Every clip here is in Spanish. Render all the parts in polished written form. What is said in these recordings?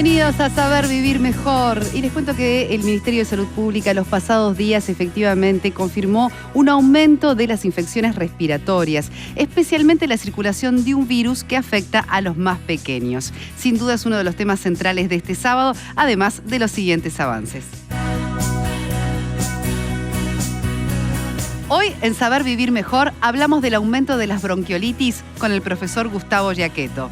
Bienvenidos a Saber Vivir Mejor. Y les cuento que el Ministerio de Salud Pública los pasados días efectivamente confirmó un aumento de las infecciones respiratorias, especialmente la circulación de un virus que afecta a los más pequeños. Sin duda es uno de los temas centrales de este sábado, además de los siguientes avances. Hoy, en Saber Vivir Mejor, hablamos del aumento de las bronquiolitis con el profesor Gustavo Giacchetto.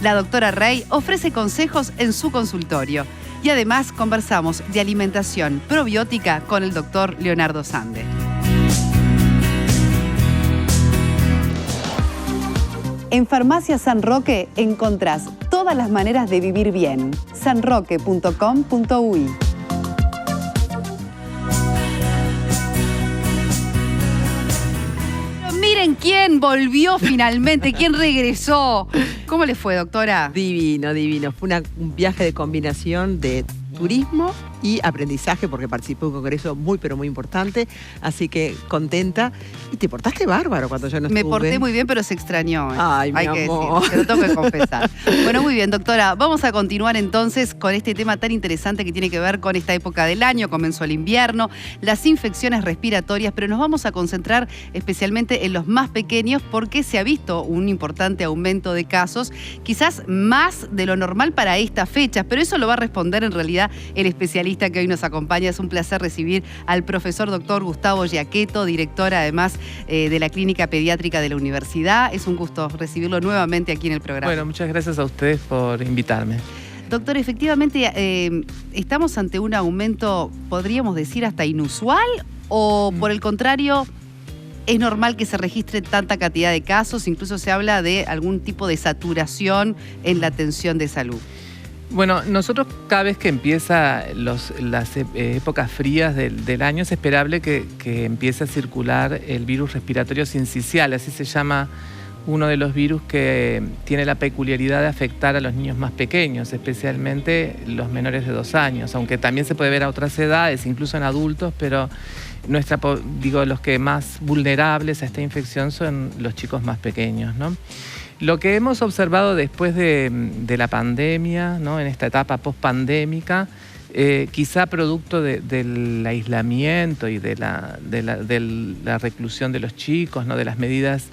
La doctora Rey ofrece consejos en su consultorio. Y además conversamos de alimentación probiótica con el doctor Leonardo Sande. En Farmacia San Roque encontrás todas las maneras de vivir bien. sanroque.com.uy. Miren quién volvió finalmente, quién regresó. ¿Cómo le fue, doctora? Divino, divino. Fue un viaje de combinación de turismo y aprendizaje, porque participé de un congreso muy, pero muy importante. Así que contenta. Y te portaste bárbaro cuando yo no estuve. Me porté muy bien, pero se extrañó. Ay, mi amor. Te lo tengo que confesar. Bueno, muy bien, doctora. Vamos a continuar entonces con este tema tan interesante que tiene que ver con esta época del año. Comenzó el invierno, las infecciones respiratorias, pero nos vamos a concentrar especialmente en los más pequeños porque se ha visto un importante aumento de casos, quizás más de lo normal para estas fechas, pero eso lo va a responder en realidad el especialista que hoy nos acompaña. Es un placer recibir al profesor doctor Gustavo Giacchetto, director además de la Clínica Pediátrica de la Universidad. Es un gusto recibirlo nuevamente aquí en el programa. Bueno, muchas gracias a ustedes por invitarme. Doctor, efectivamente estamos ante un aumento, podríamos decir, hasta inusual, o por el contrario, es normal que se registre tanta cantidad de casos, incluso se habla de algún tipo de saturación en la atención de salud. Bueno, nosotros cada vez que empieza las épocas frías del año es esperable que empiece a circular el virus respiratorio sincicial, así se llama uno de los virus que tiene la peculiaridad de afectar a los niños más pequeños, especialmente los menores de 2 años, aunque también se puede ver a otras edades, incluso en adultos, pero los que más vulnerables a esta infección son los chicos más pequeños, ¿no? Lo que hemos observado después de la pandemia, ¿no? En esta etapa post-pandémica, quizá producto del aislamiento y de la reclusión de los chicos, ¿no? De las medidas,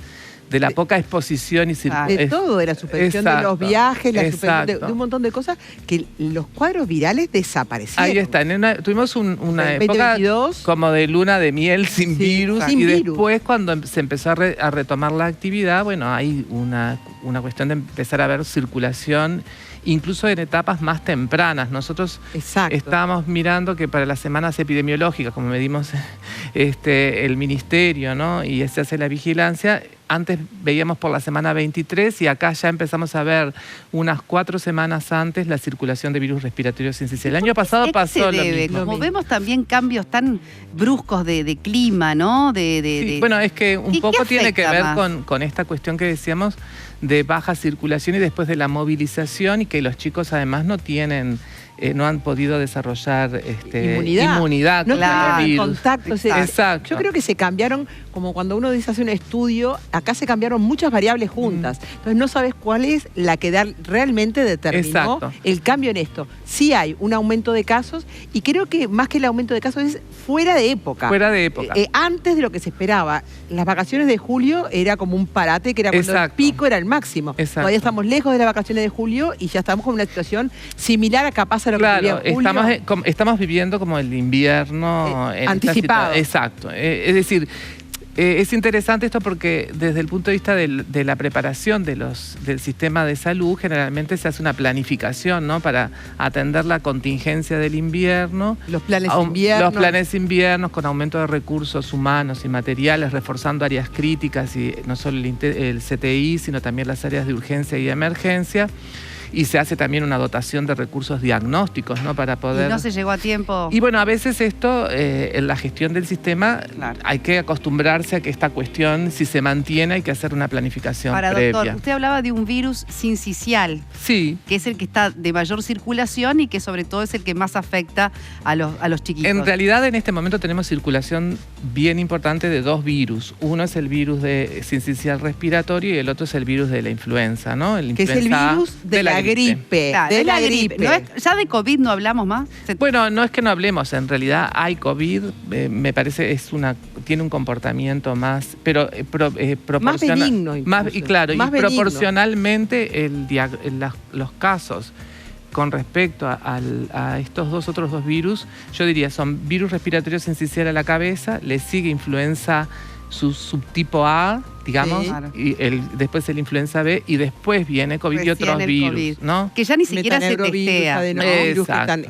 de la poca exposición y circulación. De todo, de la suspensión de los viajes, la suspensión de un montón de cosas, que los cuadros virales desaparecieron. Ahí está, tuvimos una época 2022, como de luna de miel sin virus, sin virus. Después cuando se empezó a retomar la actividad, bueno, hay una cuestión de empezar a ver circulación, incluso en etapas más tempranas. Nosotros estábamos mirando que para las semanas epidemiológicas, como medimos el ministerio, ¿no? Y se hace la vigilancia, antes veíamos por la semana 23 y acá ya empezamos a ver unas 4 semanas antes la circulación de virus respiratorio sincicial. El año pasado pasó lo mismo. Como vemos también cambios tan bruscos de clima, ¿no? Sí, bueno, es que un poco tiene que ver con esta cuestión que decíamos de baja circulación y después de la movilización, y que los chicos además no han podido desarrollar inmunidad no claro, en contacto. Exacto. Yo creo que se cambiaron, como cuando uno hace un estudio, acá se cambiaron muchas variables juntas. Entonces no sabes cuál es la que realmente determinó el cambio en esto. Sí hay un aumento de casos, y creo que más que el aumento de casos es fuera de época. Fuera de época. Antes de lo que se esperaba. Las vacaciones de julio era como un parate, que era cuando el pico era el máximo. Todavía estamos lejos de las vacaciones de julio y ya estamos con una situación similar a capaz a lo que vivía en julio. Estamos viviendo como el invierno anticipado. Exacto. Es decir, es interesante esto porque desde el punto de vista de la preparación del sistema de salud, generalmente se hace una planificación, ¿no? Para atender la contingencia del invierno. Los planes inviernos. Los planes inviernos con aumento de recursos humanos y materiales, reforzando áreas críticas, y no solo el CTI, sino también las áreas de urgencia y emergencia. Y se hace también una dotación de recursos diagnósticos, ¿no? Para poder... Y no se llegó a tiempo. Y bueno, a veces esto, en la gestión del sistema, hay que acostumbrarse a que esta cuestión, si se mantiene, hay que hacer una planificación previa. Doctor, usted hablaba de un virus sincicial. Sí. Que es el que está de mayor circulación y que sobre todo es el que más afecta a los chiquitos. En realidad, en este momento tenemos circulación bien importante de 2 virus. Uno es el virus de sincicial respiratorio y el otro es el virus de la influenza, ¿no? Que es el virus de la la gripe. Claro, de la gripe. ¿No ya de COVID no hablamos más? Bueno, no es que no hablemos, en realidad hay COVID, me parece tiene un comportamiento más, pero más benigno incluso, y claro, más y benigno. Proporcionalmente los casos con respecto a estos otros dos virus, yo diría son virus respiratorio sincicial a la cabeza, le sigue influenza su subtipo A, digamos, sí. Y después el influenza B y después viene COVID y otros virus, COVID, ¿no? Que ya ni siquiera se testea.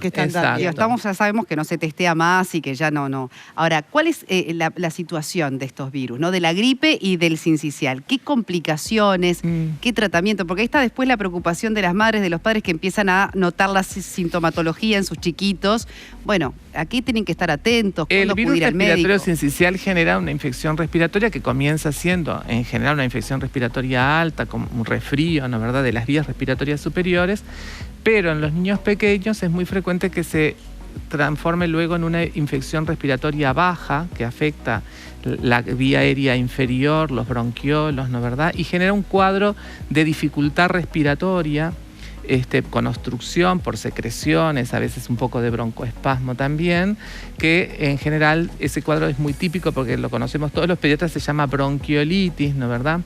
Que están ya sabemos que no se testea más y que ya no. Ahora, ¿cuál es la situación de estos virus, ¿no? De la gripe y del sincicial? ¿Qué complicaciones? ¿Qué tratamiento? Porque ahí está después la preocupación de las madres, de los padres que empiezan a notar la sintomatología en sus chiquitos. Bueno, aquí tienen que estar atentos. El virus al respiratorio médico? sincicial genera una infección respiratoria que comienza siendo en general una infección respiratoria alta, como un resfrío, ¿no, verdad?, de las vías respiratorias superiores, pero en los niños pequeños es muy frecuente que se transforme luego en una infección respiratoria baja que afecta la vía aérea inferior, los bronquiolos, ¿no, verdad?, y genera un cuadro de dificultad respiratoria, con obstrucción por secreciones, a veces un poco de broncoespasmo también, que en general ese cuadro es muy típico porque lo conocemos todos los pediatras, se llama bronquiolitis, ¿no, verdad?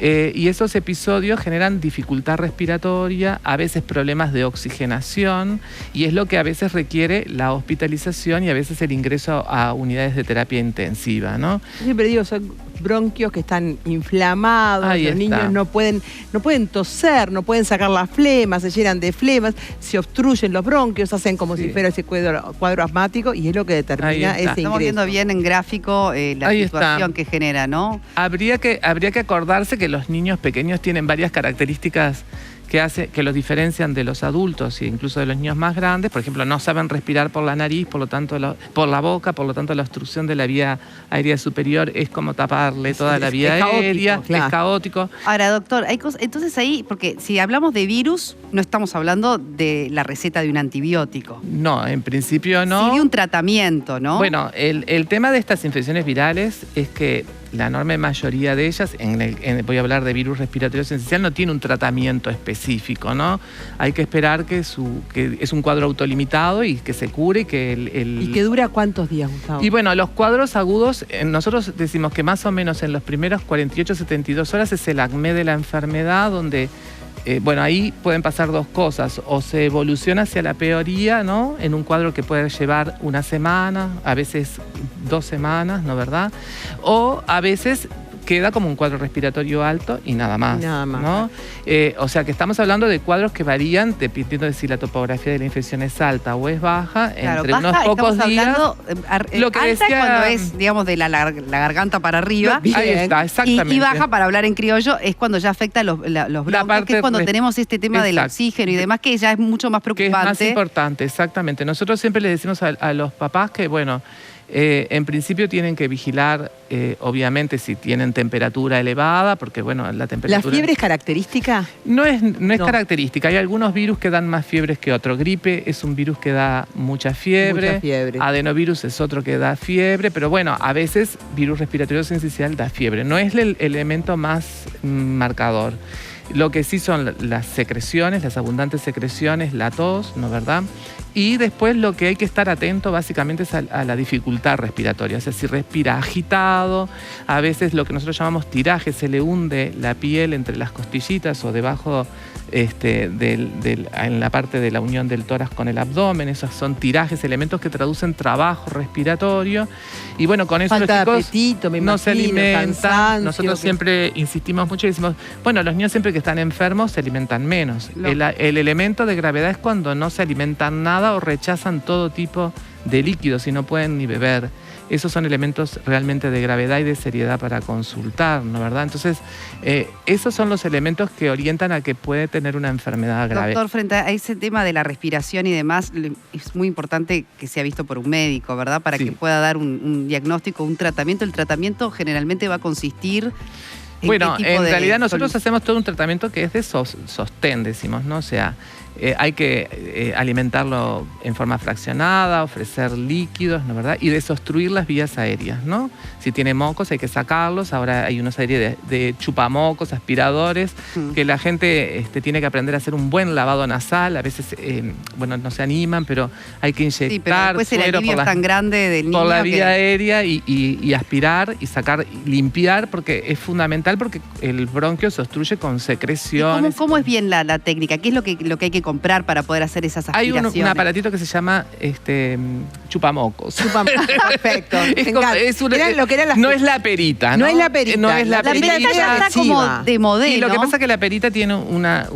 Y esos episodios generan dificultad respiratoria, a veces problemas de oxigenación, y es lo que a veces requiere la hospitalización y a veces el ingreso a unidades de terapia intensiva, ¿no? Siempre digo, son bronquios que están inflamados, los niños no pueden toser, no pueden sacar las flemas, se llenan de flemas, se obstruyen los bronquios, hacen como si fuera ese cuadro asmático y es lo que determina ese ingreso. Estamos viendo bien en gráfico la situación que genera, ¿no? Habría que acordarse que los niños pequeños tienen varias características que los diferencian de los adultos e incluso de los niños más grandes. Por ejemplo, no saben respirar por la nariz, por lo tanto por la boca, por lo tanto la obstrucción de la vía aérea superior es como taparle toda la vía aérea, es caótico. Ahora, doctor, hay cosas, entonces ahí, porque si hablamos de virus, no estamos hablando de la receta de un antibiótico. No, en principio no. Sí, de un tratamiento, ¿no? Bueno, el tema de estas infecciones virales es que la enorme mayoría de ellas, voy a hablar de virus respiratorio sincicial, no tiene un tratamiento específico, ¿no? Hay que esperar que es un cuadro autolimitado y que se cure. ¿Y que dura cuántos días, Gustavo? Y bueno, los cuadros agudos, nosotros decimos que más o menos en los primeros 48, 72 horas es el acmé de la enfermedad, donde ahí pueden pasar dos cosas, o se evoluciona hacia la peoría, ¿no? En un cuadro que puede llevar una semana, a veces 2 semanas, ¿no, verdad? O a veces queda como un cuadro respiratorio alto y nada más. ¿No? O sea que estamos hablando de cuadros que varían dependiendo de si la topografía de la infección es alta o es baja, claro, entre unos pocos días. Lo que alta decía, cuando es, digamos, de la garganta para arriba. Ahí está, exactamente. Y baja, para hablar en criollo, es cuando ya afecta los bronquios, que es cuando tenemos este tema del oxígeno y demás, que ya es mucho más preocupante. Que es más importante, exactamente. Nosotros siempre le decimos a los papás que, bueno, en principio tienen que vigilar, obviamente, si tienen temperatura elevada, porque bueno, la temperatura... ¿La fiebre es característica? No es característica. Hay algunos virus que dan más fiebres que otros. Gripe es un virus que da mucha fiebre. Adenovirus es otro que da fiebre, pero bueno, a veces virus respiratorio sincicial da fiebre. No es el elemento más marcador. Lo que sí son las secreciones, las abundantes secreciones, la tos, ¿no, verdad? Y después lo que hay que estar atento básicamente es a la dificultad respiratoria. O sea, si respira agitado, a veces lo que nosotros llamamos tiraje, se le hunde la piel entre las costillitas o debajo en la parte de la unión del tórax con el abdomen. Esos son tirajes, elementos que traducen trabajo respiratorio. Y bueno, con eso los chicos apetito, no se alimentan. Nosotros siempre insistimos mucho y decimos, bueno, los niños siempre que están enfermos se alimentan menos. El elemento de gravedad es cuando no se alimentan nada o rechazan todo tipo de líquidos y no pueden ni beber. Esos son elementos realmente de gravedad y de seriedad para consultar, ¿no, verdad? Entonces, esos son los elementos que orientan a que puede tener una enfermedad grave. Doctor, frente a ese tema de la respiración y demás, es muy importante que sea visto por un médico, ¿verdad? Para que pueda dar un diagnóstico, un tratamiento. El tratamiento generalmente va a consistir Bueno, en realidad nosotros hacemos todo un tratamiento que es de sostén, decimos, ¿no? O sea, hay que alimentarlo en forma fraccionada, ofrecer líquidos, ¿no, verdad? Y desobstruir las vías aéreas, ¿no? Si tiene mocos hay que sacarlos. Ahora hay una serie de chupamocos, aspiradores, que la gente tiene que aprender a hacer un buen lavado nasal. A veces, no se animan, pero hay que inyectar suero por tan grande del niño por la vía aérea y aspirar y sacar, limpiar, porque es fundamental, porque el bronquio se obstruye con secreciones. ¿Cómo es bien la técnica? ¿Qué es lo que hay que comprar para poder hacer esas aspiraciones? Hay un aparatito que se llama chupamocos. Perfecto. No es la perita, ¿no? No es la perita. No es la perita. Ya está como de modelo. Y lo que pasa es que la perita tiene una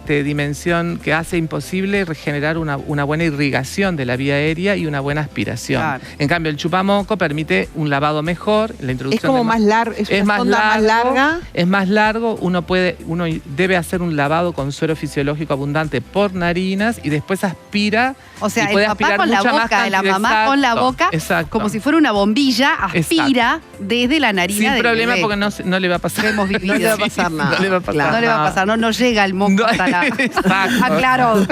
dimensión que hace imposible generar una buena irrigación de la vía aérea y una buena aspiración. Claro. En cambio, el chupamoco permite un lavado mejor, la introducción. Es como más largo, es más larga. Es más largo, uno debe hacer un lavado con suero fisiológico abundante por narinas y después aspira. O sea, el papá con la boca, la mamá con la boca, como si fuera una bombilla, aspira desde la narina sin problema, bebé. Porque no le va a pasar. Hemos vivido. No le va a pasar nada. No le va a pasar. No le va a pasar, no llega el moco hasta la. Aclaro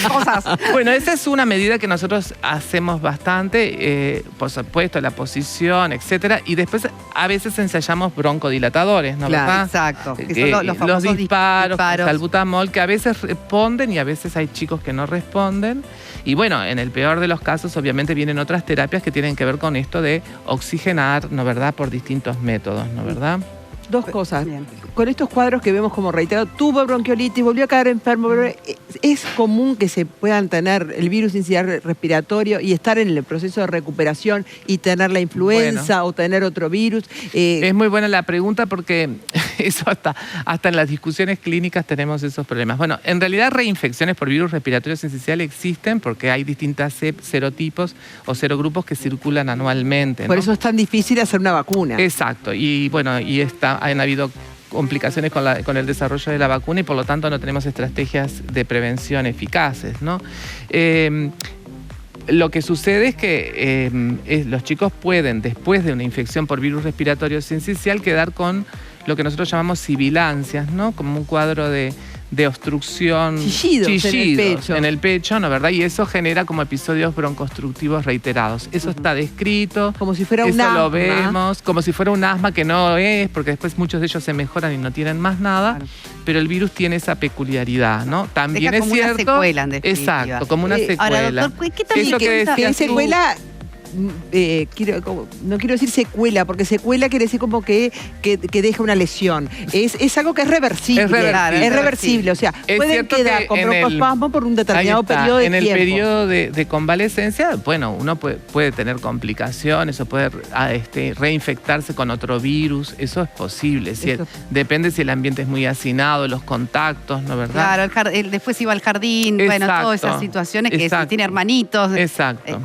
cosas. Bueno, esa es una medida que nosotros hacemos bastante, por supuesto, la posición, etcétera, y después a veces ensayamos broncodilatadores, ¿no? Claro, ¿verdad? Exacto. Que son los disparos, salbutamol, que a veces responden y a veces hay chicos que no responden. Y bueno, en el peor de los casos, obviamente, vienen otras terapias que tienen que ver con esto de oxigenar, ¿no, verdad? Por distintos métodos, ¿no, verdad? Dos cosas. Bien. Con estos cuadros que vemos, como reiterado, tuvo bronquiolitis, volvió a caer enfermo. ¿Es común que se puedan tener el virus incisional respiratorio y estar en el proceso de recuperación y tener la influenza o tener otro virus? Es muy buena la pregunta, porque eso hasta en las discusiones clínicas tenemos esos problemas. Bueno, en realidad reinfecciones por virus respiratorio sincicial existen, porque hay distintas serotipos o serogrupos que circulan anualmente, ¿no? Por eso es tan difícil hacer una vacuna. Exacto. Y bueno, han habido complicaciones con el desarrollo de la vacuna y por lo tanto no tenemos estrategias de prevención eficaces, ¿no? Lo que sucede es que los chicos pueden, después de una infección por virus respiratorio sincicial, quedar con lo que nosotros llamamos sibilancias, ¿no? Como un cuadro de obstrucción, chillidos en el pecho, ¿no, verdad? Y eso genera como episodios broncoobstructivos reiterados. Eso está descrito. Como si fuera un asma. Eso lo vemos, como si fuera un asma, que no es, porque después muchos de ellos se mejoran y no tienen más nada. Claro. Pero el virus tiene esa peculiaridad, ¿no? También deja es cierto. Una secuela, en definitiva. Exacto, como una secuela. Ahora, doctor, ¿qué tal eso que secuela? No quiero decir secuela, porque secuela quiere decir como que deja una lesión. Es algo que es reversible. Es reversible. O sea, pueden quedar con broncoespasmo por un determinado periodo de tiempo. En el periodo de convalecencia, bueno, uno puede tener complicaciones o puede reinfectarse con otro virus. Eso es posible. Depende si el ambiente es muy hacinado, los contactos, ¿no, verdad? Claro, después iba al jardín, bueno, todas esas situaciones que tiene hermanitos. Exacto.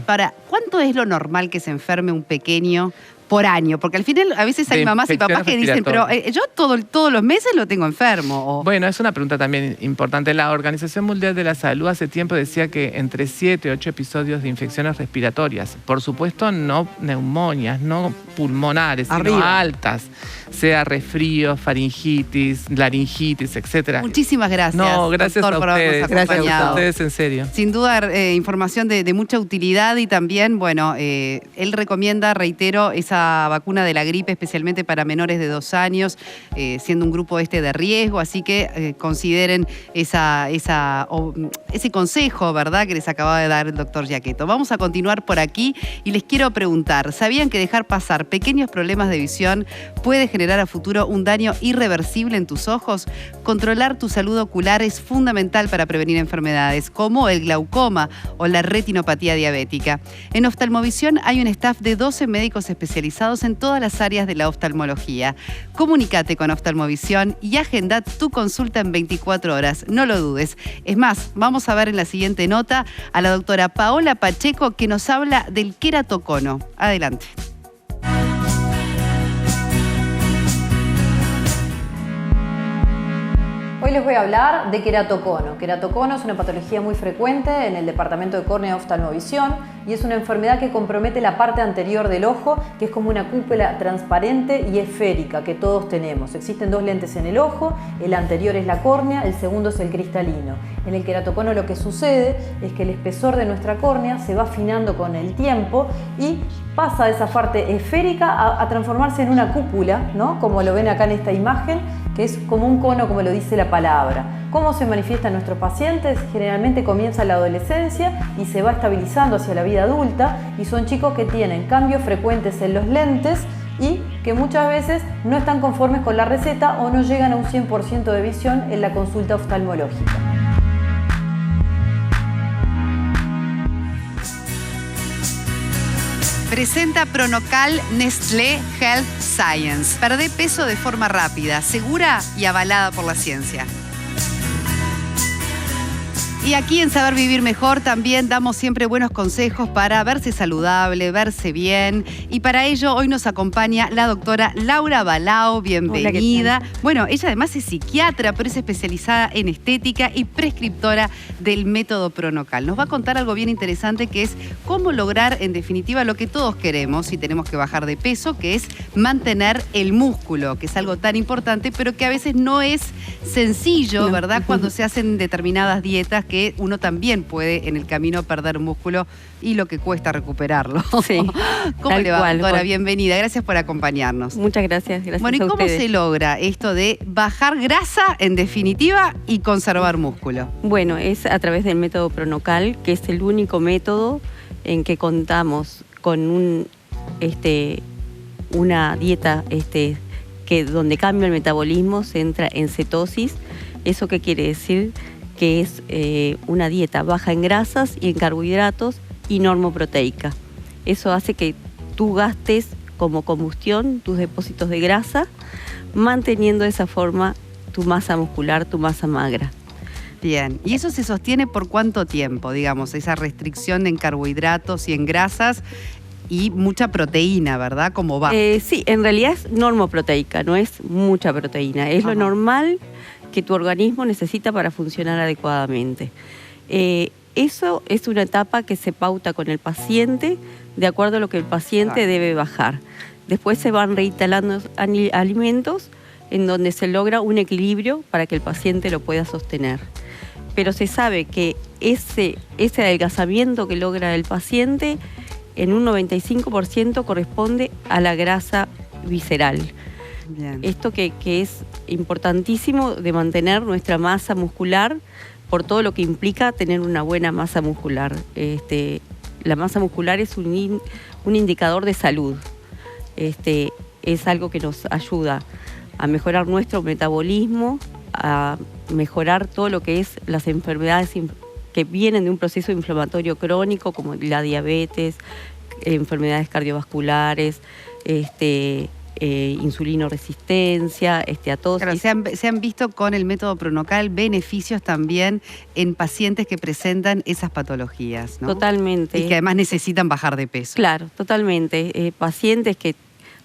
¿Cuánto es lo normal que se enferme un pequeño por año? Porque al final a veces hay mamás y papás que dicen, pero yo todos los meses lo tengo enfermo. Bueno, es una pregunta también importante. La Organización Mundial de la Salud hace tiempo decía que entre 7 y 8 episodios de infecciones respiratorias. Por supuesto, no neumonias, no pulmonares, sino altas. Sea resfrío, faringitis, laringitis, etcétera. Muchísimas gracias. No, gracias doctor, a ustedes. Gracias a ustedes, en serio. Sin duda, información de mucha utilidad y también, bueno, él recomienda, reitero, esa vacuna de la gripe, especialmente para menores de 2 años, siendo un grupo de riesgo, así que consideren ese consejo, ¿verdad?, que les acaba de dar el doctor Giacchetto. Vamos a continuar por aquí y les quiero preguntar, ¿sabían que dejar pasar pequeños problemas de visión puede generar a futuro un daño irreversible en tus ojos? Controlar tu salud ocular es fundamental para prevenir enfermedades como el glaucoma o la retinopatía diabética. En Oftalmovisión hay un staff de 12 médicos especializados en todas las áreas de la oftalmología. Comunícate con Oftalmovisión y agenda tu consulta en 24 horas. No lo dudes. Es más, vamos a ver en la siguiente nota a la doctora Paola Pacheco, que nos habla del queratocono. Adelante. Hoy les voy a hablar de queratocono. Queratocono es una patología muy frecuente en el departamento de córnea y oftalmovisión y es una enfermedad que compromete la parte anterior del ojo, que es como una cúpula transparente y esférica que todos tenemos. Existen dos lentes en el ojo, el anterior es la córnea, el segundo es el cristalino. En el queratocono lo que sucede es que el espesor de nuestra córnea se va afinando con el tiempo y pasa de esa parte esférica a transformarse en una cúpula, ¿no? Como lo ven acá en esta imagen, que es como un cono, como lo dice la palabra. ¿Cómo se manifiesta en nuestros pacientes? Generalmente comienza en la adolescencia y se va estabilizando hacia la vida adulta, y son chicos que tienen cambios frecuentes en los lentes y que muchas veces no están conformes con la receta o no llegan a un 100% de visión en la consulta oftalmológica. Presenta Pronocal Nestlé Health Science. Perdé peso de forma rápida, segura y avalada por la ciencia. Y aquí en Saber Vivir Mejor también damos siempre buenos consejos para verse saludable, verse bien. Y para ello hoy nos acompaña la doctora Laura Balao. Bienvenida. Hola, bueno, ella además es psiquiatra, pero es especializada en estética y prescriptora del método Pronocal. Nos va a contar algo bien interesante, que es cómo lograr en definitiva lo que todos queremos si tenemos que bajar de peso, que es mantener el músculo, que es algo tan importante, pero que a veces no es sencillo, no, ¿verdad? Cuando se hacen determinadas dietas, que uno también puede en el camino perder músculo y lo que cuesta recuperarlo. Sí. ¿Cómo le va, doctora? Bienvenida, gracias por acompañarnos. Muchas gracias, gracias. Bueno, ¿y cómo se logra esto de bajar grasa, en definitiva, y conservar músculo? Bueno, es a través del método Pronocal, que es el único método en que contamos con una dieta donde cambia el metabolismo, se entra en cetosis. ¿Eso qué quiere decir? Que es una dieta baja en grasas y en carbohidratos y normoproteica. Eso hace que tú gastes como combustión tus depósitos de grasa, manteniendo de esa forma tu masa muscular, tu masa magra. Bien, ¿y eso se sostiene por cuánto tiempo, digamos, esa restricción en carbohidratos y en grasas y mucha proteína, ¿verdad? Como va. Sí, en realidad es normoproteica, no es mucha proteína, es lo normal que tu organismo necesita para funcionar adecuadamente. Eso es una etapa que se pauta con el paciente de acuerdo a lo que el paciente debe bajar. Después se van reinstalando alimentos en donde se logra un equilibrio para que el paciente lo pueda sostener. Pero se sabe que ese adelgazamiento que logra el paciente en un 95% corresponde a la grasa visceral. Bien. Esto que es importantísimo de mantener nuestra masa muscular por todo lo que implica tener una buena masa muscular. La masa muscular es un indicador de salud. Es algo que nos ayuda a mejorar nuestro metabolismo, a mejorar todo lo que es las enfermedades que vienen de un proceso inflamatorio crónico, como la diabetes, enfermedades cardiovasculares, insulinoresistencia, esteatosis. Claro, se han visto con el método Pronocal beneficios también en pacientes que presentan esas patologías, ¿no? Totalmente. Y que además necesitan bajar de peso. Claro, totalmente. Pacientes que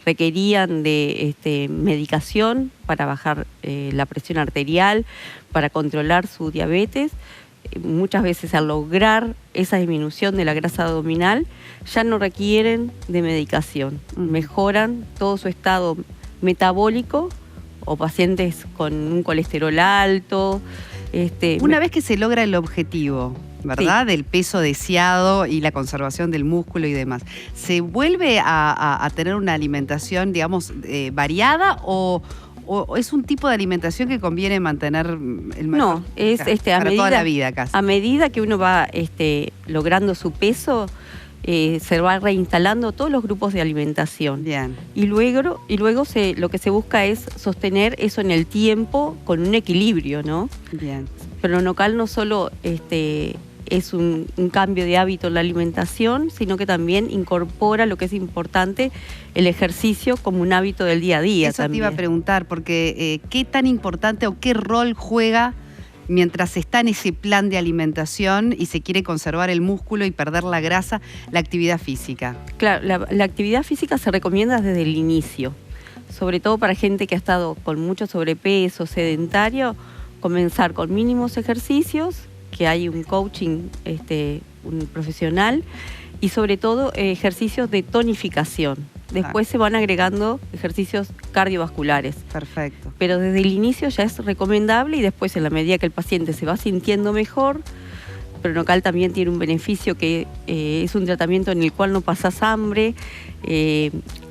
requerían de medicación para bajar la presión arterial, para controlar su diabetes. Muchas veces al lograr esa disminución de la grasa abdominal ya no requieren de medicación, mejoran todo su estado metabólico, o pacientes con un colesterol alto. Una vez que se logra el objetivo, ¿verdad? Sí. Del peso deseado y la conservación del músculo y demás, ¿se vuelve a tener una alimentación, digamos, variada o es un tipo de alimentación que conviene mantener el mejor? No, es para toda la vida casi. A medida que uno va logrando su peso, se va reinstalando todos los grupos de alimentación. Bien. Y luego lo que se busca es sostener eso en el tiempo con un equilibrio, ¿no? Bien. Pronocal no solo es un cambio de hábito en la alimentación, sino que también incorpora lo que es importante, el ejercicio como un hábito del día a día. Eso también te iba a preguntar, porque ¿qué tan importante o qué rol juega mientras está en ese plan de alimentación y se quiere conservar el músculo y perder la grasa, la actividad física? Claro, la actividad física se recomienda desde el inicio, sobre todo para gente que ha estado con mucho sobrepeso, sedentario, comenzar con mínimos ejercicios, que hay un coaching, un profesional, y sobre todo ejercicios de tonificación. Después se van agregando ejercicios cardiovasculares. Perfecto. Pero desde el inicio ya es recomendable y después, en la medida que el paciente se va sintiendo mejor, Pronocal también tiene un beneficio que es un tratamiento en el cual no pasás hambre,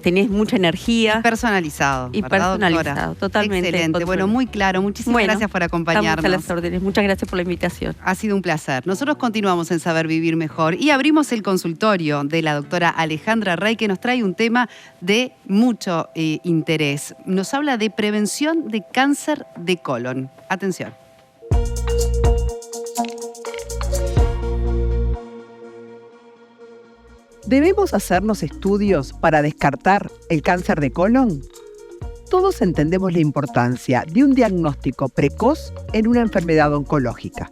tenés mucha energía. Personalizado. Y ¿verdad, personalizado, doctora? totalmente. Excelente. Bueno, muy claro. Muchísimas gracias por acompañarnos. Estamos a las órdenes. Muchas gracias por la invitación. Ha sido un placer. Nosotros continuamos en Saber Vivir Mejor y abrimos el consultorio de la doctora Alejandra Rey, que nos trae un tema de mucho interés. Nos habla de prevención de cáncer de colon. Atención. ¿Debemos hacernos estudios para descartar el cáncer de colon? Todos entendemos la importancia de un diagnóstico precoz en una enfermedad oncológica.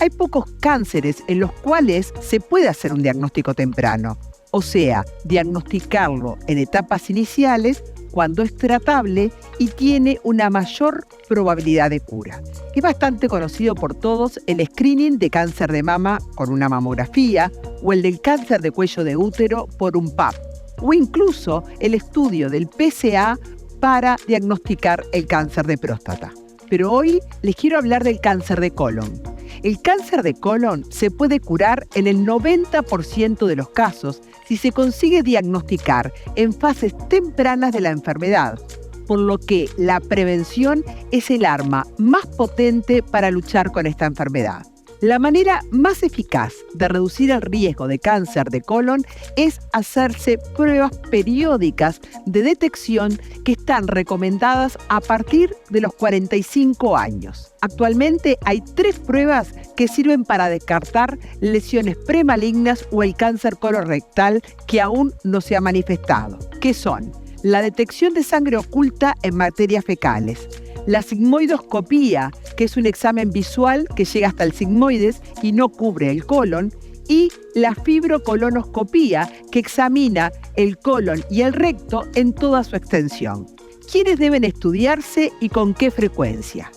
Hay pocos cánceres en los cuales se puede hacer un diagnóstico temprano, o sea, diagnosticarlo en etapas iniciales cuando es tratable y tiene una mayor probabilidad de cura. Es bastante conocido por todos el screening de cáncer de mama con una mamografía o el del cáncer de cuello de útero por un PAP, o incluso el estudio del PSA para diagnosticar el cáncer de próstata. Pero hoy les quiero hablar del cáncer de colon. El cáncer de colon se puede curar en el 90% de los casos si se consigue diagnosticar en fases tempranas de la enfermedad, por lo que la prevención es el arma más potente para luchar con esta enfermedad. La manera más eficaz de reducir el riesgo de cáncer de colon es hacerse pruebas periódicas de detección que están recomendadas a partir de los 45 años. Actualmente hay 3 pruebas que sirven para descartar lesiones premalignas o el cáncer colorectal que aún no se ha manifestado, que son la detección de sangre oculta en materias fecales, la sigmoidoscopía, que es un examen visual que llega hasta el sigmoides y no cubre el colon, y la fibrocolonoscopía, que examina el colon y el recto en toda su extensión. ¿Quiénes deben estudiarse y con qué frecuencia?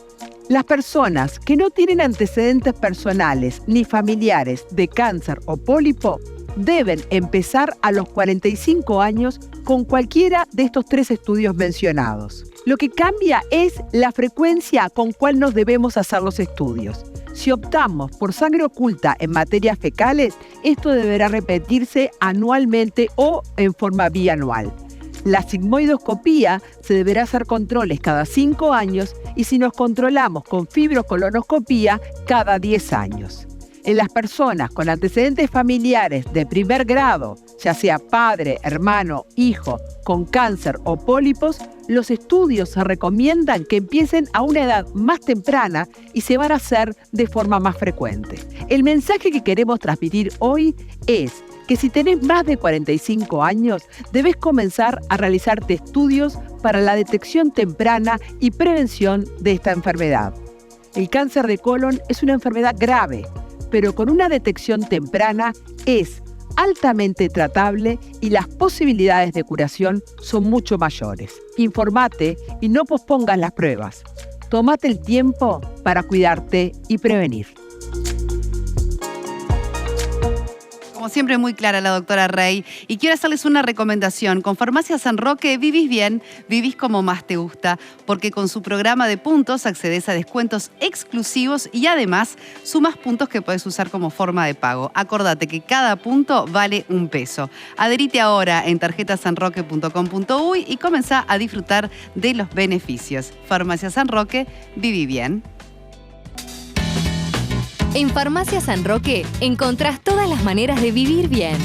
Las personas que no tienen antecedentes personales ni familiares de cáncer o pólipo deben empezar a los 45 años con cualquiera de estos 3 estudios mencionados. Lo que cambia es la frecuencia con cual nos debemos hacer los estudios. Si optamos por sangre oculta en materias fecales, esto deberá repetirse anualmente o en forma bianual. La sigmoidoscopía se deberá hacer controles cada 5 años y si nos controlamos con fibrocolonoscopía cada 10 años. En las personas con antecedentes familiares de primer grado, ya sea padre, hermano, hijo, con cáncer o pólipos, los estudios se recomiendan que empiecen a una edad más temprana y se van a hacer de forma más frecuente. El mensaje que queremos transmitir hoy es que si tenés más de 45 años, debes comenzar a realizarte estudios para la detección temprana y prevención de esta enfermedad. El cáncer de colon es una enfermedad grave, pero con una detección temprana es altamente tratable y las posibilidades de curación son mucho mayores. Informate y no pospongas las pruebas. Tómate el tiempo para cuidarte y prevenir. Como siempre, muy clara la doctora Rey. Y quiero hacerles una recomendación. Con Farmacia San Roque vivís bien, vivís como más te gusta, porque con su programa de puntos accedes a descuentos exclusivos y además sumas puntos que puedes usar como forma de pago. Acordate que cada punto vale $1. Adherite ahora en tarjetasanroque.com.uy y comenzá a disfrutar de los beneficios. Farmacia San Roque, viví bien. En Farmacia San Roque encontrás todas las maneras de vivir bien.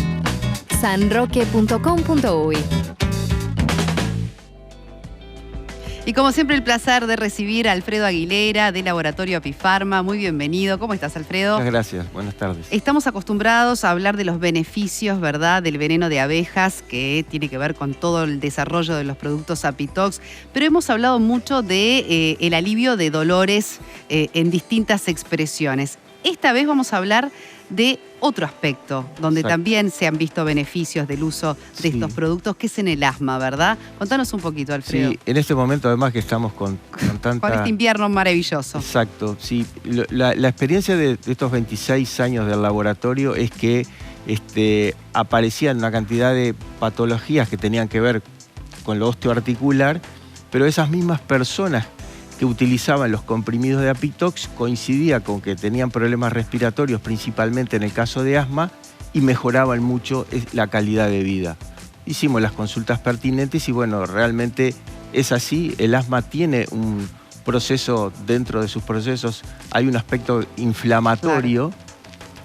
sanroque.com.uy. Y como siempre, el placer de recibir a Alfredo Aguilera de Laboratorio Apifarma. Muy bienvenido. ¿Cómo estás, Alfredo? Muchas gracias. Buenas tardes. Estamos acostumbrados a hablar de los beneficios, ¿verdad?, del veneno de abejas, que tiene que ver con todo el desarrollo de los productos Apitox, pero hemos hablado mucho de el alivio de dolores en distintas expresiones. esta vez vamos a hablar de otro aspecto, donde también se han visto beneficios del uso de estos productos, que es en el asma, ¿verdad? Contanos un poquito, Alfredo. Sí, en este momento además que estamos con tanta... Con este invierno maravilloso. Exacto, sí. La experiencia de estos 26 años del laboratorio es que aparecían una cantidad de patologías que tenían que ver con lo osteoarticular, pero esas mismas personas que utilizaban los comprimidos de Apitox coincidía con que tenían problemas respiratorios, principalmente en el caso de asma, y mejoraban mucho la calidad de vida. Hicimos las consultas pertinentes y bueno, realmente es así. El asma tiene un proceso, dentro de sus procesos hay un aspecto inflamatorio, claro.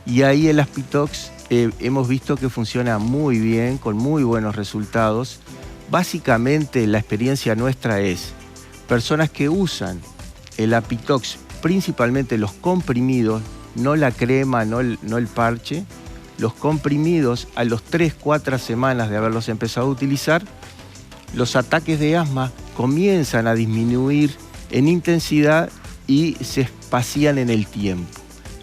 Y ahí el Apitox hemos visto que funciona muy bien, con muy buenos resultados. Básicamente la experiencia nuestra es personas que usan el Apitox, principalmente los comprimidos, no la crema, no el parche, los comprimidos a los 3-4 semanas de haberlos empezado a utilizar, los ataques de asma comienzan a disminuir en intensidad y se espacían en el tiempo.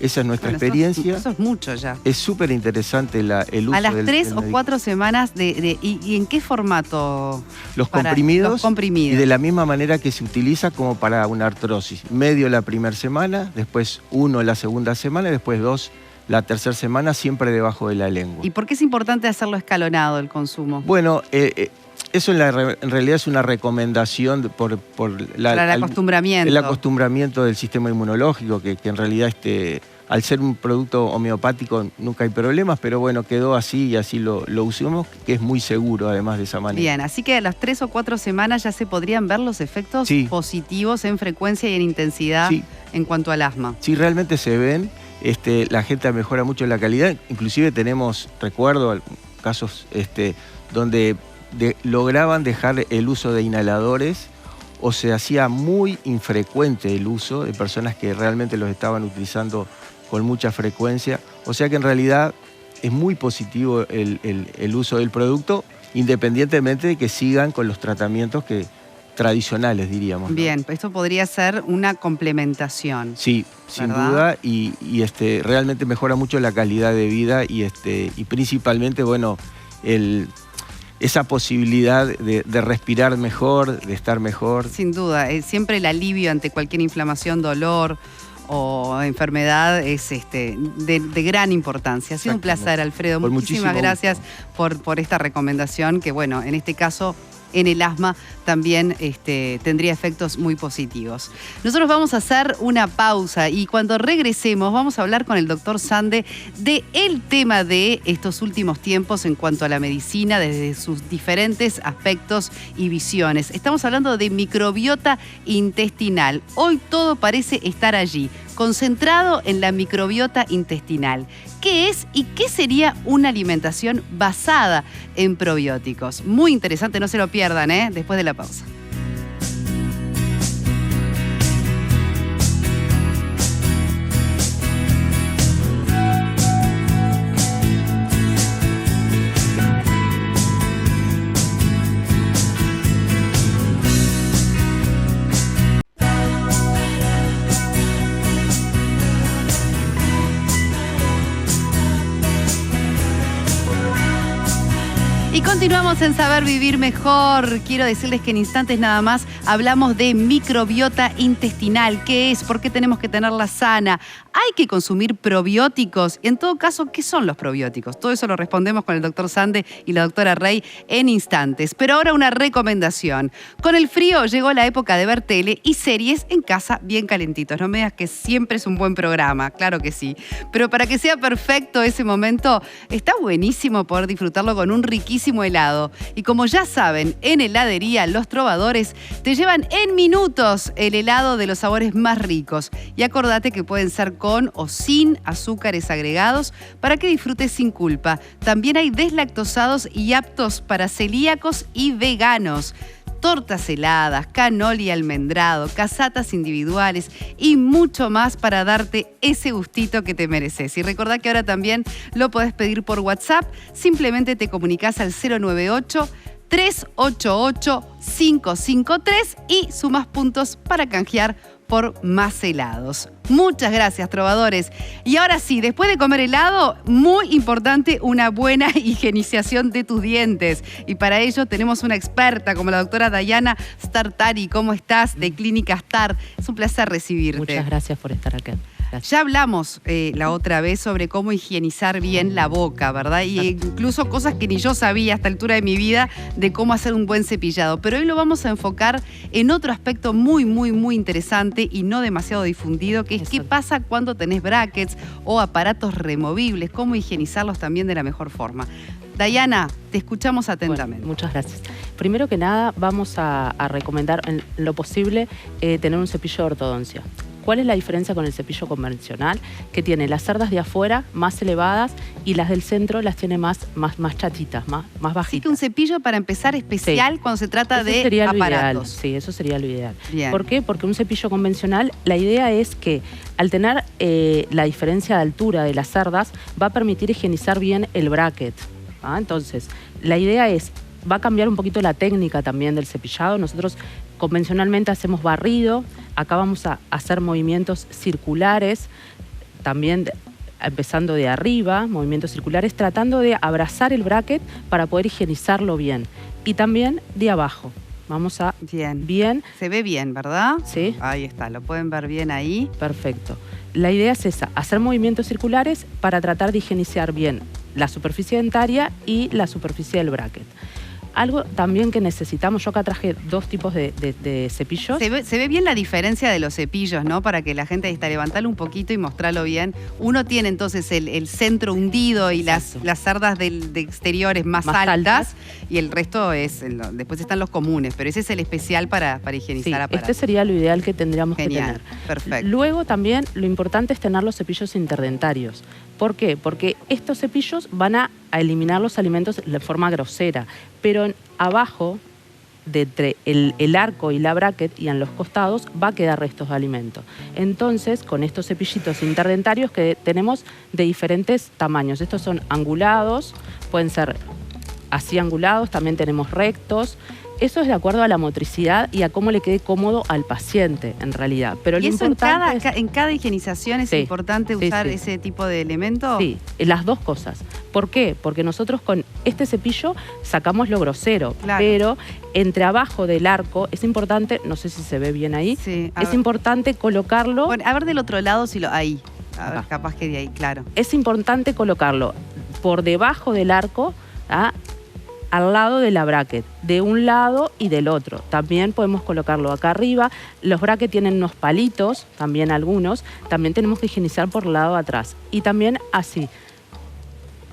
Esa es nuestra experiencia. Eso es mucho ya. Es súper interesante el uso. A las 3 o 4 semanas ¿y en qué formato? Los comprimidos. Y de la misma manera que se utiliza como para una artrosis. Medio la primera semana, después 1 la segunda semana y después 2 la tercera semana, siempre debajo de la lengua. ¿Y por qué es importante hacerlo escalonado el consumo? Bueno, eso en realidad es una recomendación para el acostumbramiento. El acostumbramiento del sistema inmunológico, que en realidad al ser un producto homeopático nunca hay problemas, pero bueno, quedó así y así lo usamos, que es muy seguro además de esa manera. Bien, así que a las 3 o 4 semanas ya se podrían ver los efectos positivos en frecuencia y en intensidad en cuanto al asma. Sí, realmente se ven. La gente mejora mucho la calidad. Inclusive recuerdo casos donde lograban dejar el uso de inhaladores o se hacía muy infrecuente el uso de personas que realmente los estaban utilizando con mucha frecuencia. O sea que en realidad es muy positivo el uso del producto, independientemente de que sigan con los tratamientos tradicionales, diríamos, ¿no? Bien, esto podría ser una complementación. Sí, sin duda, y realmente mejora mucho la calidad de vida y principalmente, bueno, esa posibilidad de respirar mejor, de estar mejor. Sin duda, siempre el alivio ante cualquier inflamación, dolor o enfermedad es de gran importancia. Ha sido un placer, Alfredo. Muchísimas gracias por esta recomendación que, bueno, en este caso en el asma también tendría efectos muy positivos. Nosotros vamos a hacer una pausa y cuando regresemos vamos a hablar con el doctor Sande del tema de estos últimos tiempos en cuanto a la medicina desde sus diferentes aspectos y visiones. Estamos hablando de microbiota intestinal. Hoy todo parece estar allí, concentrado en la microbiota intestinal. ¿Qué es y qué sería una alimentación basada en probióticos? Muy interesante, no se lo pierdan, después de la pausa. Continuamos en Saber Vivir Mejor. Quiero decirles que en instantes nada más hablamos de microbiota intestinal. ¿Qué es? ¿Por qué tenemos que tenerla sana? ¿Hay que consumir probióticos? En todo caso, ¿qué son los probióticos? Todo eso lo respondemos con el doctor Sande y la doctora Rey en instantes. Pero ahora una recomendación. Con el frío llegó la época de ver tele y series en casa bien calentitos. No me digas que siempre es un buen programa, claro que sí. Pero para que sea perfecto ese momento, está buenísimo poder disfrutarlo con un riquísimo helado. Y como ya saben, en heladería Los Trovadores te llevan en minutos el helado de los sabores más ricos. Y acordate que pueden ser con o sin azúcares agregados para que disfrutes sin culpa. También hay deslactosados y aptos para celíacos y veganos. Tortas heladas, canoli almendrado, casatas individuales y mucho más para darte ese gustito que te mereces. Y recordá que ahora también lo podés pedir por WhatsApp. Simplemente te comunicás al 098-388-553 y sumás puntos para canjear por más helados. Muchas gracias, trovadores. Y ahora sí, después de comer helado, muy importante una buena higienización de tus dientes. Y para ello tenemos una experta como la doctora Dayana Startari. ¿Cómo estás? De Clínica Star. Es un placer recibirte. Muchas gracias por estar acá. Gracias. Ya hablamos la otra vez sobre cómo higienizar bien la boca, ¿verdad? Y incluso cosas que ni yo sabía a esta altura de mi vida de cómo hacer un buen cepillado. Pero hoy lo vamos a enfocar en otro aspecto muy, muy, muy interesante y no demasiado difundido, que es qué pasa cuando tenés brackets o aparatos removibles, cómo higienizarlos también de la mejor forma. Dayana, te escuchamos atentamente. Bueno, muchas gracias. Primero que nada, vamos a recomendar en lo posible tener un cepillo de ortodoncia. ¿Cuál es la diferencia con el cepillo convencional? Que tiene las cerdas de afuera más elevadas y las del centro las tiene más chatitas, más bajitas. Así que un cepillo para empezar especial cuando se trata eso de sería aparatos. Lo ideal. Sí, eso sería lo ideal. Bien. ¿Por qué? Porque un cepillo convencional, la idea es que al tener la diferencia de altura de las cerdas, va a permitir higienizar bien el bracket. Entonces, la idea es, va a cambiar un poquito la técnica también del cepillado. Nosotros convencionalmente hacemos barrido, acá vamos a hacer movimientos circulares, también empezando de arriba, movimientos circulares, tratando de abrazar el bracket para poder higienizarlo bien. Y también de abajo. Vamos a... Bien. Se ve bien, ¿verdad? Sí. Ahí está, lo pueden ver bien ahí. Perfecto. La idea es esa, hacer movimientos circulares para tratar de higienizar bien la superficie dentaria y la superficie del bracket. Algo también que necesitamos, yo acá traje dos tipos de cepillos. Se ve bien la diferencia de los cepillos, ¿no? Para que la gente ahí está, levantalo un poquito y mostrarlo bien. Uno tiene entonces el centro hundido y las cerdas de exteriores más altas y el resto es, después están los comunes, pero ese es el especial para higienizar aparatos. Este sería lo ideal que tendríamos que tener. Perfecto. Luego también lo importante es tener los cepillos interdentarios. ¿Por qué? Porque estos cepillos van a eliminar los alimentos de forma grosera, pero abajo, de entre el arco y la bracket y en los costados, va a quedar restos de alimento. Entonces, con estos cepillitos interdentarios que tenemos de diferentes tamaños. Estos son angulados, pueden ser así angulados, también tenemos rectos. Eso es de acuerdo a la motricidad y a cómo le quede cómodo al paciente, en realidad. Pero ¿Y eso en cada higienización es importante usar ese tipo de elementos? Sí, las dos cosas. ¿Por qué? Porque nosotros con este cepillo sacamos lo grosero, pero entre abajo del arco es importante, no sé si se ve bien ahí, es importante colocarlo... Bueno, a ver del otro lado si lo... Ahí, a ver, capaz que de ahí, claro. Es importante colocarlo por debajo del arco, al lado de la bracket, de un lado y del otro. También podemos colocarlo acá arriba. Los brackets tienen unos palitos, también algunos. También tenemos que higienizar por el lado de atrás. Y también así.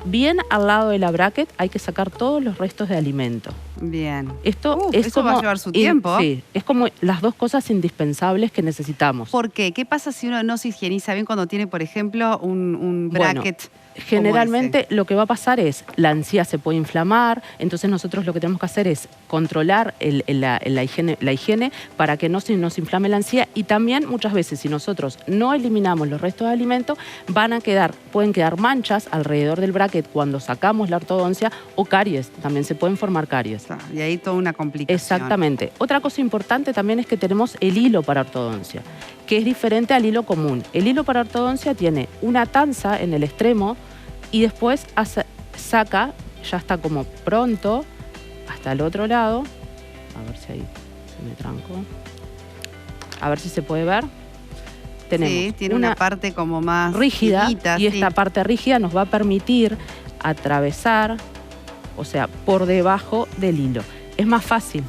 Bien al lado de la bracket hay que sacar todos los restos de alimento. Bien. Eso va a llevar su tiempo. Sí, es como las dos cosas indispensables que necesitamos. ¿Por qué? ¿Qué pasa si uno no se higieniza bien cuando tiene, por ejemplo, un bracket? Bueno, generalmente lo que va a pasar es la encía se puede inflamar, entonces nosotros lo que tenemos que hacer es controlar la higiene para que no se nos inflame la encía, y también muchas veces si nosotros no eliminamos los restos de alimento pueden quedar manchas alrededor del bracket cuando sacamos la ortodoncia, o caries, también se pueden formar caries. Y ahí toda una complicación. Exactamente. Otra cosa importante también es que tenemos el hilo para ortodoncia, que es diferente al hilo común. El hilo para ortodoncia tiene una tanza en el extremo y después saca, ya está como pronto, hasta el otro lado. A ver si ahí se me trancó. A ver si se puede ver. Tenemos tiene una parte como más rígida, finita, y esta parte rígida nos va a permitir atravesar, o sea, por debajo del hilo. Es más fácil.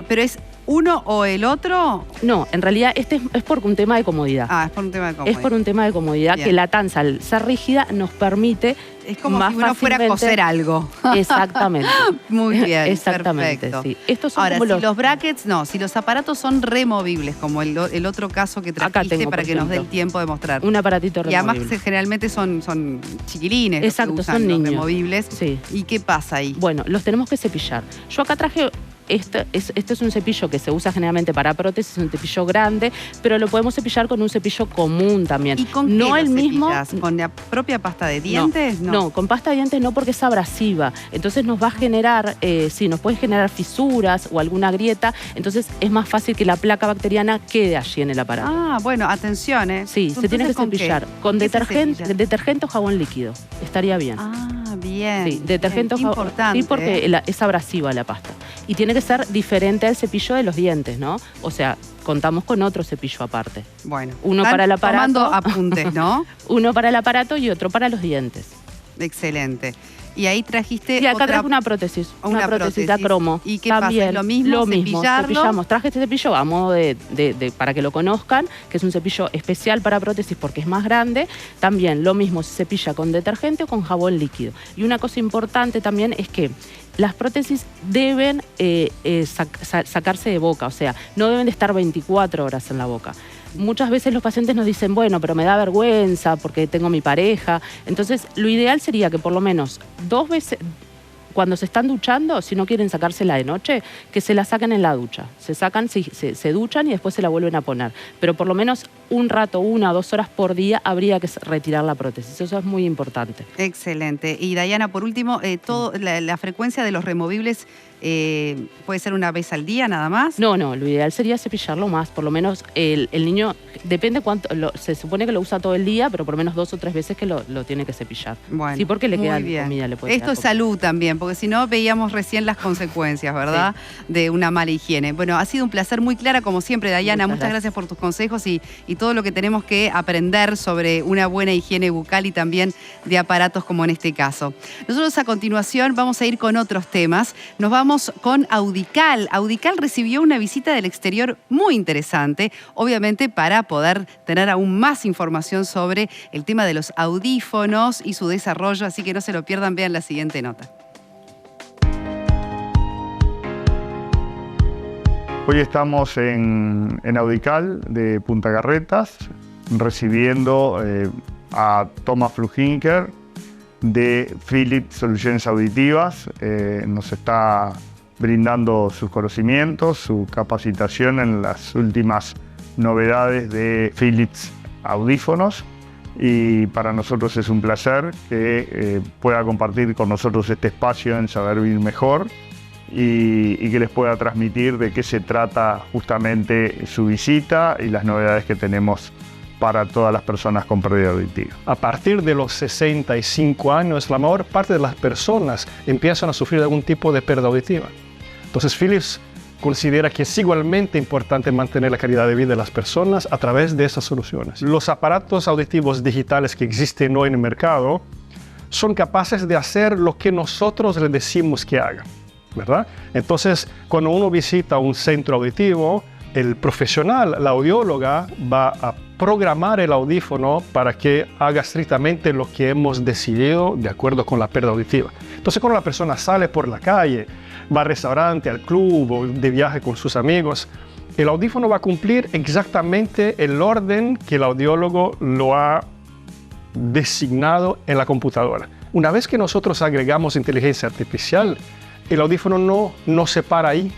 Pero es uno o el otro. No, en realidad este es por un tema de comodidad. Es por un tema de comodidad. Es por un tema de comodidad. Bien. Que la tanza, al ser rígida, nos permite es como más si uno fuera a coser algo. Exactamente. Muy bien, exactamente, perfecto. Sí. Estos son ahora, como si los brackets, si los aparatos son removibles, como el otro caso que trajiste para que nos dé el tiempo de mostrar. Un aparatito removible. Y además generalmente son chiquilines. Exacto, los que usan, son niños. Los removibles. Sí. ¿Y qué pasa ahí? Bueno, los tenemos que cepillar. Yo acá traje este es un cepillo que se usa generalmente para prótesis, un cepillo grande, pero lo podemos cepillar con un cepillo común también. ¿Y con qué lo cepillas? ¿Con la propia pasta de dientes? No, con pasta de dientes no, porque es abrasiva. Entonces nos va a generar, nos puede generar fisuras o alguna grieta. Entonces es más fácil que la placa bacteriana quede allí en el aparato. Ah, bueno, atención, ¿eh? Sí, se tiene que cepillar. ¿Con detergente o jabón líquido? Estaría bien. Ah, bien. Sí, detergente o jabón. Importante. Sí, porque es abrasiva la pasta. Y tiene que ser diferente al cepillo de los dientes, ¿no? O sea, contamos con otro cepillo aparte. Bueno, uno para el aparato. Tomando apuntes, ¿no? Uno para el aparato y otro para los dientes. Excelente. Y ahí trajiste y acá traje una prótesis. Una prótesis de cromo. ¿Y qué pasa? ¿Lo mismo? Cepillamos. Traje este cepillo a modo para que lo conozcan, que es un cepillo especial para prótesis porque es más grande. También lo mismo, se cepilla con detergente o con jabón líquido. Y una cosa importante también es que las prótesis deben sacarse de boca, o sea, no deben de estar 24 horas en la boca. Muchas veces los pacientes nos dicen, bueno, pero me da vergüenza porque tengo mi pareja. Entonces, lo ideal sería que por lo menos 2 veces, cuando se están duchando, si no quieren sacársela de noche, que se la saquen en la ducha. Se sacan, se duchan y después se la vuelven a poner. Pero por lo menos un rato, 1 o 2 horas por día, habría que retirar la prótesis. Eso es muy importante. Excelente. Y Dayana, por último, la frecuencia de los removibles puede ser una vez al día nada más. No, lo ideal sería cepillarlo más. Por lo menos el niño, depende cuánto, se supone que lo usa todo el día, pero por lo menos 2 o 3 veces que lo tiene que cepillar. Bueno, sí, porque le queda comida. Esto es salud también, porque si no veíamos recién las consecuencias, ¿verdad? Sí. De una mala higiene. Bueno, ha sido un placer muy clara, como siempre, Dayana. Muchas gracias por tus consejos y todo lo que tenemos que aprender sobre una buena higiene bucal y también de aparatos como en este caso. Nosotros a continuación vamos a ir con otros temas. Nos vamos con Audical. Audical recibió una visita del exterior muy interesante, obviamente para poder tener aún más información sobre el tema de los audífonos y su desarrollo, así que no se lo pierdan, vean la siguiente nota. Hoy estamos en Audical de Punta Carretas, recibiendo a Thomas Fluhinker de Philips Soluciones Auditivas. Nos está brindando sus conocimientos, su capacitación en las últimas novedades de Philips Audífonos. Y para nosotros es un placer que pueda compartir con nosotros este espacio en Saber Vivir Mejor. Y que les pueda transmitir de qué se trata justamente su visita y las novedades que tenemos para todas las personas con pérdida auditiva. A partir de los 65 años, la mayor parte de las personas empiezan a sufrir algún tipo de pérdida auditiva. Entonces, Philips considera que es igualmente importante mantener la calidad de vida de las personas a través de esas soluciones. Los aparatos auditivos digitales que existen hoy en el mercado son capaces de hacer lo que nosotros les decimos que hagan, ¿verdad? Entonces, cuando uno visita un centro auditivo, el profesional, la audióloga, va a programar el audífono para que haga estrictamente lo que hemos decidido de acuerdo con la pérdida auditiva. Entonces, cuando la persona sale por la calle, va al restaurante, al club o de viaje con sus amigos, el audífono va a cumplir exactamente el orden que el audiólogo lo ha designado en la computadora. Una vez que nosotros agregamos inteligencia artificial, el audífono no se para ahí,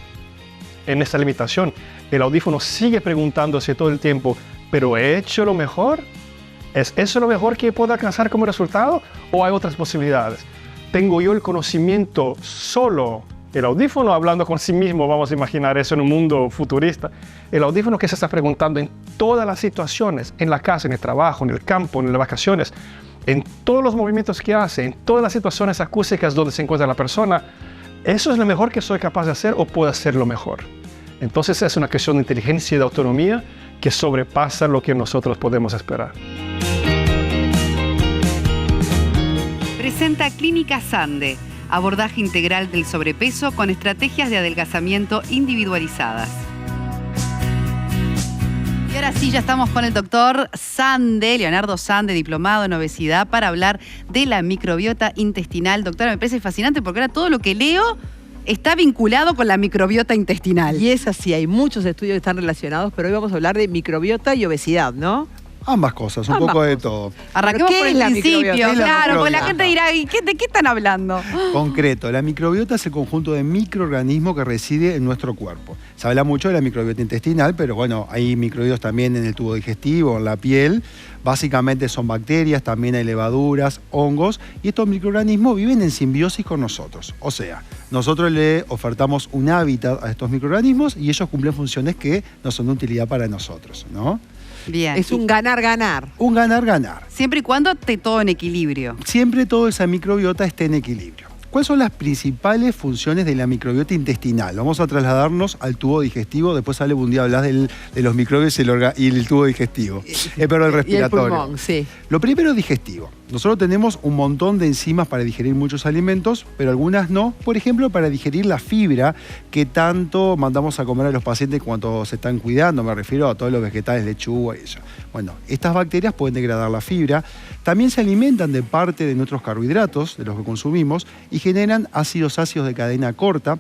en esta limitación. El audífono sigue preguntándose todo el tiempo, ¿pero he hecho lo mejor? ¿Es eso lo mejor que puedo alcanzar como resultado? ¿O hay otras posibilidades? ¿Tengo yo el conocimiento solo? El audífono hablando con sí mismo, vamos a imaginar eso en un mundo futurista. El audífono que se está preguntando en todas las situaciones, en la casa, en el trabajo, en el campo, en las vacaciones, en todos los movimientos que hace, en todas las situaciones acústicas donde se encuentra la persona, ¿eso es lo mejor que soy capaz de hacer o puedo hacerlo mejor? Entonces es una cuestión de inteligencia y de autonomía que sobrepasa lo que nosotros podemos esperar. Presenta Clínica Sande, abordaje integral del sobrepeso con estrategias de adelgazamiento individualizadas. Y ahora sí, ya estamos con el doctor Sande, Leonardo Sande, diplomado en obesidad, para hablar de la microbiota intestinal. Doctora, me parece fascinante porque ahora todo lo que leo está vinculado con la microbiota intestinal. Y es así, hay muchos estudios que están relacionados, pero hoy vamos a hablar de microbiota y obesidad, ¿no? Ambas cosas, un poco de todo. Arranquemos por el principio, claro, porque la gente dirá, ¿de qué están hablando? Concreto, la microbiota es el conjunto de microorganismos que reside en nuestro cuerpo. Se habla mucho de la microbiota intestinal, pero bueno, hay microbios también en el tubo digestivo, en la piel. Básicamente son bacterias, también hay levaduras, hongos, y estos microorganismos viven en simbiosis con nosotros. O sea, nosotros le ofertamos un hábitat a estos microorganismos y ellos cumplen funciones que no son de utilidad para nosotros, ¿no? Bien. Es un ganar-ganar. Un ganar-ganar. Siempre y cuando esté todo en equilibrio. Siempre toda esa microbiota esté en equilibrio. ¿Cuáles son las principales funciones de la microbiota intestinal? Vamos a trasladarnos al tubo digestivo. Después un día hablas de los microbios y el tubo digestivo. Pero el respiratorio. Y el pulmón, sí. Lo primero es digestivo. Nosotros tenemos un montón de enzimas para digerir muchos alimentos, pero algunas no. Por ejemplo, para digerir la fibra que tanto mandamos a comer a los pacientes cuando se están cuidando. Me refiero a todos los vegetales, lechuga y eso. Bueno, estas bacterias pueden degradar la fibra. También se alimentan de parte de nuestros carbohidratos, de los que consumimos, y generan ácidos de cadena corta.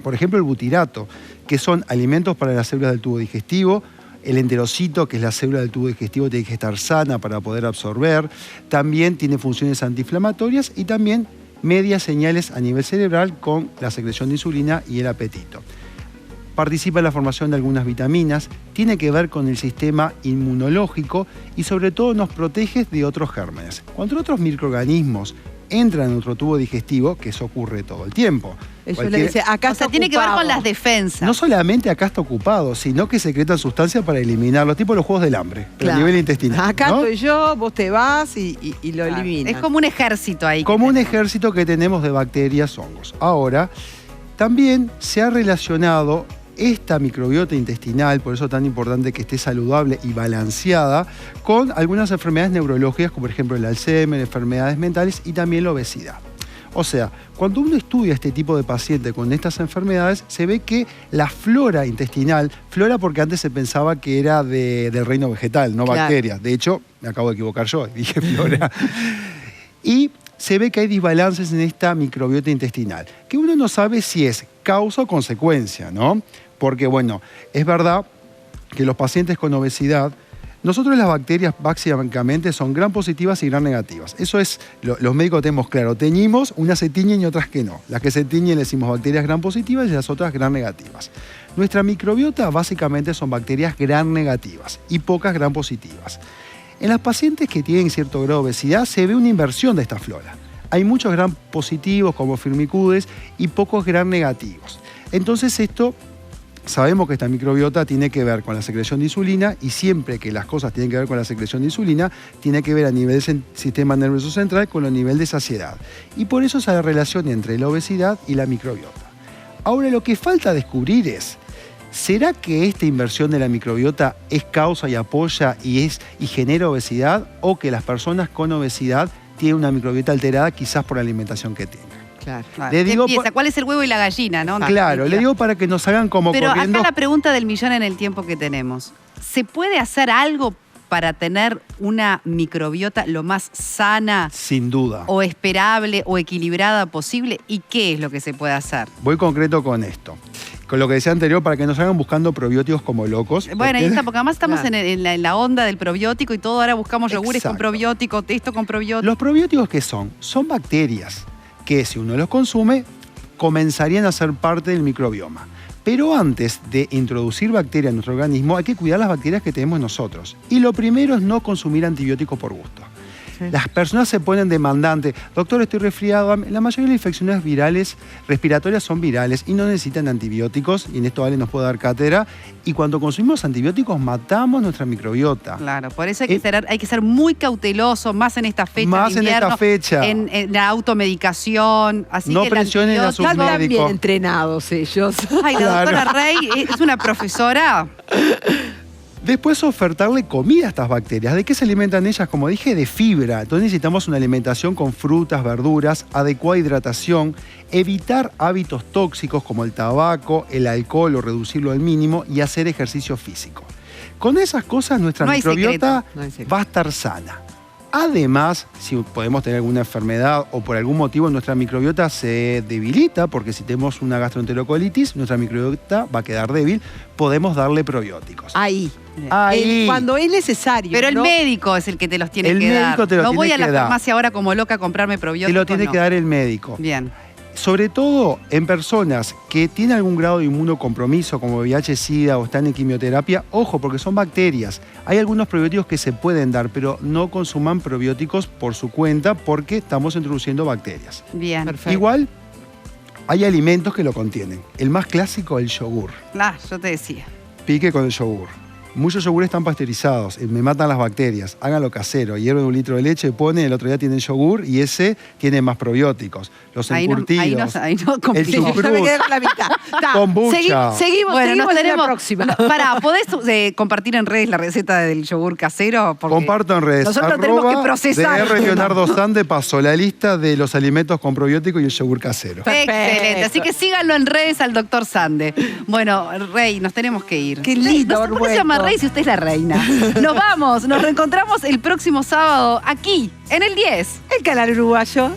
Por ejemplo, el butirato, que son alimentos para las células del tubo digestivo. El enterocito, que es la célula del tubo digestivo, tiene que estar sana para poder absorber. También tiene funciones antiinflamatorias y también media señales a nivel cerebral con la secreción de insulina y el apetito. Participa en la formación de algunas vitaminas, tiene que ver con el sistema inmunológico y sobre todo nos protege de otros gérmenes. Cuando otros microorganismos entran en nuestro tubo digestivo, que eso ocurre todo el tiempo. Eso le dice, acá está tiene que ver con las defensas. No solamente acá está ocupado, sino que secretan sustancias para eliminarlo, tipo los juegos del hambre, a nivel intestinal. Acá estoy yo, vos te vas y lo eliminas. Es como un ejército ahí. Como un ejército que tenemos de bacterias, hongos. Ahora, también se ha relacionado esta microbiota intestinal, por eso es tan importante que esté saludable y balanceada, con algunas enfermedades neurológicas, como por ejemplo el Alzheimer, enfermedades mentales y también la obesidad. O sea, cuando uno estudia este tipo de paciente con estas enfermedades, se ve que la flora intestinal, flora porque antes se pensaba que era del reino vegetal, no bacterias. De hecho, me acabo de equivocar yo, dije flora. Y se ve que hay desbalances en esta microbiota intestinal, que uno no sabe si es causa o consecuencia, ¿no? Porque, bueno, es verdad que los pacientes con obesidad, nosotros las bacterias básicamente son gram positivas y gram negativas. Eso es, los médicos tenemos claro, teñimos, unas se tiñen y otras que no. Las que se tiñen le decimos bacterias gram positivas y las otras gram negativas. Nuestra microbiota básicamente son bacterias gram negativas y pocas gram positivas. En las pacientes que tienen cierto grado de obesidad se ve una inversión de esta flora. Hay muchos gram positivos como Firmicutes y pocos gram negativos. Entonces sabemos que esta microbiota tiene que ver con la secreción de insulina y siempre que las cosas tienen que ver con la secreción de insulina, tiene que ver a nivel del sistema nervioso central con el nivel de saciedad. Y por eso esa relación entre la obesidad y la microbiota. Ahora lo que falta descubrir es, ¿será que esta inversión de la microbiota es causa y apoya y genera obesidad o que las personas con obesidad tienen una microbiota alterada quizás por la alimentación que tengan? Claro. Le digo, ¿cuál es el huevo y la gallina, no? Claro, le digo para que nos hagan como Pero corriendo. acá la pregunta del millón en el tiempo que tenemos. ¿Se puede hacer algo para tener una microbiota lo más sana? Sin duda. O esperable o equilibrada posible. ¿Y qué es lo que se puede hacer? Voy concreto con esto. Con lo que decía anterior, para que nos hagan buscando probióticos como locos. Bueno, ahí está, porque además estamos en la onda del probiótico y todo. Ahora buscamos yogures con probiótico, esto con probiótico. Los probióticos, ¿qué son? Son bacterias que si uno los consume, comenzarían a ser parte del microbioma. Pero antes de introducir bacterias en nuestro organismo, hay que cuidar las bacterias que tenemos nosotros. Y lo primero es no consumir antibióticos por gusto. Las personas se ponen demandantes. Doctor, estoy resfriado. La mayoría de las infecciones virales, respiratorias son virales y no necesitan antibióticos. Y en esto Ale nos puede dar cátedra. Y cuando consumimos antibióticos, matamos nuestra microbiota. Claro, por eso hay que ser muy cauteloso, más en esta fecha más de invierno, en esta fecha. En la automedicación. Así no que presionen a sus médicos. Están bien entrenados ellos. Ay, la doctora Rey es una profesora. Después ofertarle comida a estas bacterias. ¿De qué se alimentan ellas? Como dije, de fibra. Entonces necesitamos una alimentación con frutas, verduras, adecuada hidratación, evitar hábitos tóxicos como el tabaco, el alcohol o reducirlo al mínimo y hacer ejercicio físico. Con esas cosas nuestra microbiota va a estar sana. Además, si podemos tener alguna enfermedad o por algún motivo nuestra microbiota se debilita, porque si tenemos una gastroenterocolitis, nuestra microbiota va a quedar débil, podemos darle probióticos. Ahí. Ahí. Cuando es necesario. Pero el ¿no? médico es el que te los tiene que dar. El médico te los no tiene voy a que la dar. farmacia ahora como loca a comprarme probióticos. Te lo tiene que dar el médico. Bien. Sobre todo en personas que tienen algún grado de inmunocompromiso, como VIH-Sida o están en quimioterapia, ojo, porque son bacterias. Hay algunos probióticos que se pueden dar, pero no consuman probióticos por su cuenta porque estamos introduciendo bacterias. Bien. Perfecto. Igual, hay alimentos que lo contienen. El más clásico, el yogur. Yo te decía. Pique con el yogur. Muchos yogures están pasteurizados, me matan las bacterias. Háganlo casero, hierven 1 litro de leche, ponen, el otro día tienen yogur y ese tiene más probióticos. Los encurtidos, ahí no el chucrut, Yo me quedé con la mitad. kombucha. Seguimos Bueno, nos en la tenemos. próxima. ¿Podés compartir en redes la receta del yogur casero? Porque Comparto en redes. nosotros tenemos que procesar. DR Leonardo Sande pasó la lista de los alimentos con probióticos y el yogur casero. Excelente. Así que síganlo en redes al doctor Sande. Bueno, Rey, nos tenemos que ir. Qué lindo, ¿Por qué se llama Rey si usted es la reina? Nos vamos, nos reencontramos el próximo sábado aquí, en el 10. El canal uruguayo.